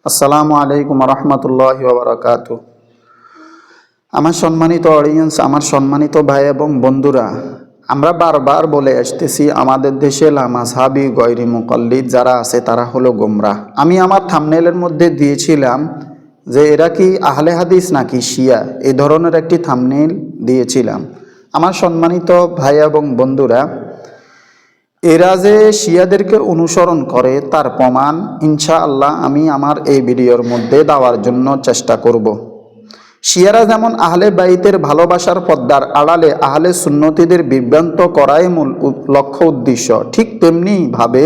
আসসালামু আলাইকুম রহমতুল্লাহি ওয়া বারাকাতুহু। আমার সম্মানিত অডিয়েন্স, আমার সম্মানিত ভাই এবং বন্ধুরা, আমরা বারবার বলে আসতেছি আমাদের দেশে লামাযহাবী গয়রি মুকাল্লিদ যারা আছে তারা হলো গোমরাহ। আমি আমার থাম্বনেইলের মধ্যে দিয়েছিলাম যে এরা কি আহলে হাদিস নাকি শিয়া, এই ধরনের একটি থাম্বনেইল দিয়েছিলাম। আমার সম্মানিত ভাই এবং বন্ধুরা, এরা যে শিয়াদেরকে অনুসরণ করে তার প্রমাণ ইনশাআল্লাহ আমি আমার এই ভিডিওর মধ্যে দেওয়ার জন্য চেষ্টা করব। শিয়ারা যেমন আহলে বাইতের ভালোবাসার পর্দার আড়ালে আহলে সুন্নতিদের বিভ্রান্ত করাই মূল লক্ষ্য উদ্দেশ্য, ঠিক তেমনিভাবে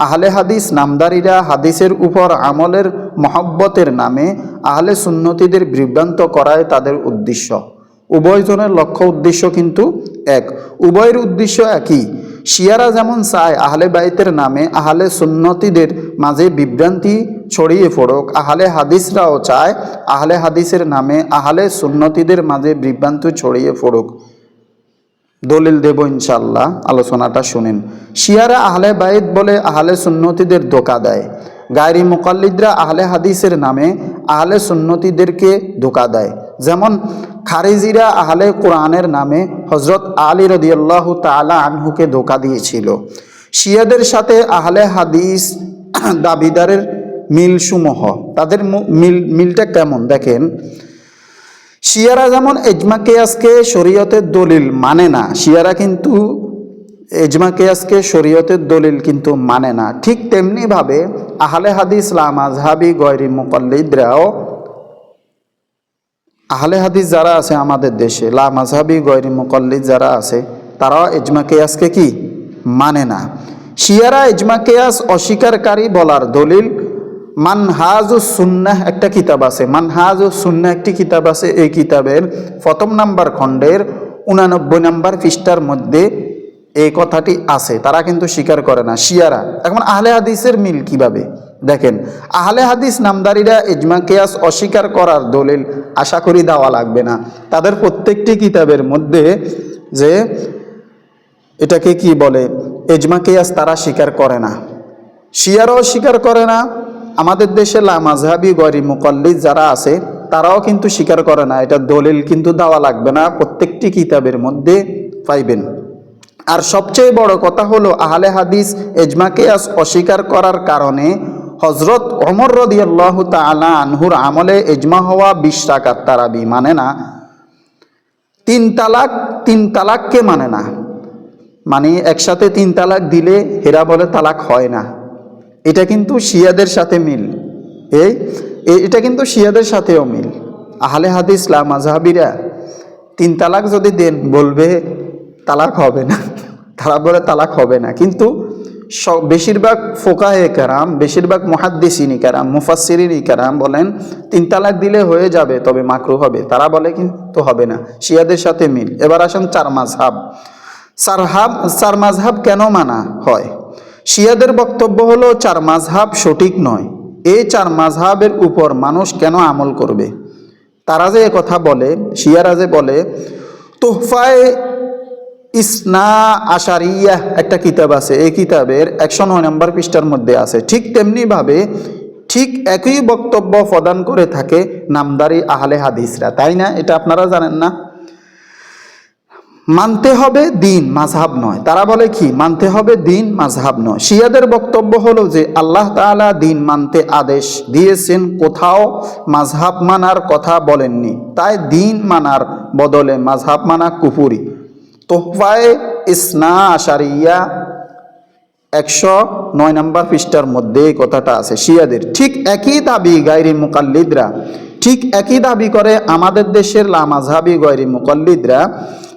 আহলে হাদিস নামদারিরা হাদিসের উপর আমলের মহব্বতের নামে আহলে সুন্নতিদের বিভ্রান্ত করাই তাদের উদ্দেশ্য। উভয়জনের লক্ষ্য উদ্দেশ্য কিন্তু এক, উভয়ের উদ্দেশ্য একই। শিয়ারা যেমন চায় আহলে বাইতের নামে আহলে সুন্নতিদের মাঝে বিভ্রান্তি ছড়িয়ে পড়ুক, আহলে হাদিসরাও চায় আহলে হাদিসের নামে আহলে সুন্নতিদের মাঝে বিভ্রান্তি ছড়িয়ে পড়ুক। দলিল দেব ইনশাআল্লাহ, আলোচনাটা শুনেন। শিয়ারা আহলে বাইত বলে আহলে সুন্নতিদের ধোঁকা দেয়, গায়রি মুকাল্লিদরা আহলে হাদিসের নামে আহলে সুন্নতিদেরকে ধোঁকা দেয়। যেমন খারিজিরা আহলে কোরআনের নামে হযরত আলী রাদিয়াল্লাহু তাআলা আনহুকে ধোঁকা দিয়েছিল। শিয়াদের সাথে আহলে হাদিস দাবিদারের মিলসমূহ, তাদের মিলটা কেমন দেখেন। শিয়ারা যেমন ইজমা কিয়াসকে শরীয়তের দলিল মানে না, শিয়ারা কিন্তু ইজমা কিয়াসকে শরীয়তের দলিল কিন্তু মানে না, ঠিক তেমনিভাবে আহলে হাদিস লামাযহাবী গয়রি মুকাল্লিদরাও, আহলে হাদিস যারা আছে আমাদের দেশে লামাযহাবী গয়রি মুকাল্লিদ যারা আছে তারাও ইজমা কিয়াসকে কি মানে না। শিয়ারা ইজমা কিয়াস অস্বীকারী বলার দলিল মানহাজুস সুন্নাহ একটা কিতাব আছে, মানহাজুস সুন্নাহ একটি কিতাব আছে, এই কিতাবের প্রথম নাম্বার খণ্ডের 89 নম্বর পৃষ্ঠার মধ্যে এই কথাটি আছে। তারা কিন্তু স্বীকার করে না শিয়ারা। এখন আহলে হাদিসের মিল কিভাবে দেখেন। আহলে হাদিস নামদারিরা ইজমা কিয়াস অস্বীকার করার দলিল আশা করি দেওয়া লাগবে না, তাদের প্রত্যেকটি কিতাবের মধ্যে যে এটাকে কি বলে ইজমা কিয়াস তারা স্বীকার করে না, শিয়ারাও স্বীকার করে না। আমাদের দেশে লামাযহাবী গয়রি মুকাল্লিদ যারা আছে তারাও কিন্তু স্বীকার করে না, এটা দলিল কিন্তু দেওয়া লাগবে না, প্রত্যেকটি কিতাবের মধ্যে পাইবেন। আর সবচেয়ে বড় কথা হলো আহলে হাদিস ইজমা কিয়াস অস্বীকার করার কারণে হযরত ওমর রাদিয়াল্লাহু তাআলা আনহুর আমলে ইজমা হওয়া 20 রাকাত তারাবি মানে না, 3 তালাককে মানে না, মানে একসাথে 3 তালাক দিলে হেরা বলে তালাক হয় না। এটা কিন্তু শিয়াদের সাথে মিল, এটা কিন্তু শিয়াদের সাথেও মিল। আহলে হাদিস লামাযহাবীরা 3 তালাক যদি দেন বলবে তালাক হবে না, তারা বলে তালাক হবে না। কিন্তু বেশিরভাগ ফোকাহে কেরাম, বেশিরভাগ মুহাদ্দিসিন কেরাম, মুফাসসিরিন কেরাম বলেন 3 তালাক দিলে হয়ে যাবে, তবে মাকরুহ হবে। তারা বলে কিন্তু হবে না, শিয়াদের সাথে মিল। এবার আসেন চার মাযহাব কেন মানা হয়। শিয়াদের বক্তব্য হলো 4 মাযহাব সঠিক নয়, এই 4 মাযহাবের উপর মানুষ কেন আমল করবে। তারা যে কথা বলে, শিয়ারা যে বলে তোহফায়ে ইসনা আশারিয়া একটা কিতাব আছে, এই কিতাবের 109 নম্বর পৃষ্ঠার মধ্যে আছে, ঠিক তেমনিভাবে ঠিক একই বক্তব্য প্রদান করে থাকে নামদারি আহলে হাদিসরা, তাই না? এটা আপনারা জানেন না? মানতে হবে দিন, মাযহাব নয়। তারা বলে কি মানতে হবে দিন, মাযহাব নয়। শিয়াদের বক্তব্য হলো যে আল্লাহ তাআলা দিন মানতে আদেশ দিয়েছেন, কোথাও মাযহাব মানার কথা বলেননি, তাই দিন মানার বদলে মাযহাব মানা কুফরি। তোহফায়ে ইসনা আশারিয়া 109 নম্বর পৃষ্ঠার মধ্যে এই কথাটা আছে শিয়াদের। ঠিক একই দাবি গায়রি মুকাল্লিদরা, ঠিক একই দাবি করে আমাদের দেশের লামাযহাবী গয়রি মুকাল্লিদরা।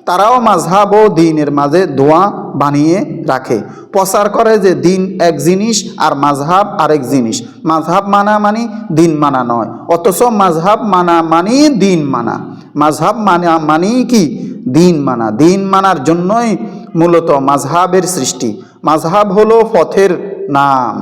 তারাও মাযহাব ও দিনের মাঝে ধোঁয়া বানিয়ে রাখে, প্রচার করে যে দিন এক জিনিস আর মাযহাব আরেক জিনিস, মাযহাব মানা মানি দিন মানা নয়, অথচ মাযহাব মানা মানি দিন মানা, মাযহাব মানা মানি কি দিন মানা। দিন মানার জন্যই মূলত মাযহাবের সৃষ্টি। মাযহাব হলো পথের নাম।